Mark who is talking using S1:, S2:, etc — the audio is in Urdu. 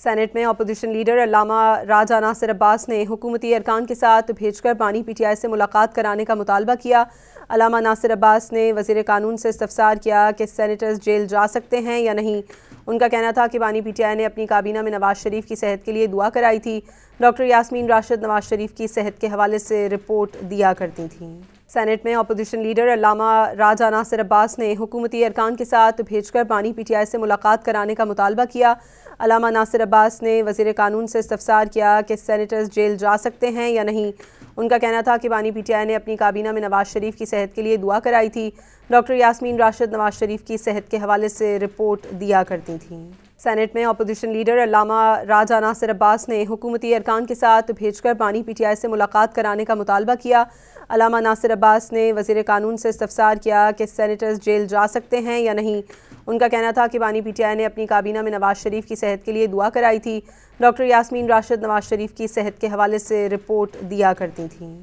S1: سینٹ میں اپوزیشن لیڈر علامہ راجہ ناصر عباس نے حکومتی ارکان کے ساتھ بھیج کر بانی پی ٹی آئی سے ملاقات کرانے کا مطالبہ کیا۔ علامہ ناصر عباس نے وزیر قانون سے استفسار کیا کہ سینیٹرز جیل جا سکتے ہیں یا نہیں۔ ان کا کہنا تھا کہ بانی پی ٹی آئی نے اپنی کابینہ میں نواز شریف کی صحت کے لیے دعا کرائی تھی۔ ڈاکٹر یاسمین راشد نواز شریف کی صحت کے حوالے سے رپورٹ دیا کرتی تھیں۔ سینٹ میں اپوزیشن لیڈر علامہ راجہ ناصر عباس نے حکومتی ارکان کے ساتھ بھیج کر بانی پی ٹی آئی سے ملاقات کرانے کا مطالبہ کیا۔ علامہ ناصر عباس نے وزیر قانون سے استفسار کیا کہ سینیٹرز جیل جا سکتے ہیں یا نہیں۔ ان کا کہنا تھا کہ بانی پی ٹی آئی نے اپنی کابینہ میں نواز شریف کی صحت کے لیے دعا کرائی تھی۔ ڈاکٹر یاسمین راشد نواز شریف کی صحت کے حوالے سے رپورٹ دیا کرتی تھیں۔ سینٹ میں اپوزیشن لیڈر علامہ راجہ ناصر عباس نے حکومتی ارکان کے ساتھ بھیج کر بانی پی ٹی آئی سے ملاقات کرانے کا مطالبہ کیا۔ علامہ ناصر عباس نے وزیر قانون سے استفسار کیا کہ سینیٹرز جیل جا سکتے ہیں یا نہیں۔ ان کا کہنا تھا کہ بانی پی ٹی آئی نے اپنی کابینہ میں نواز شریف کی صحت کے لیے دعا کرائی تھی۔ ڈاکٹر یاسمین راشد نواز شریف کی صحت کے حوالے سے رپورٹ دیا کرتی تھیں۔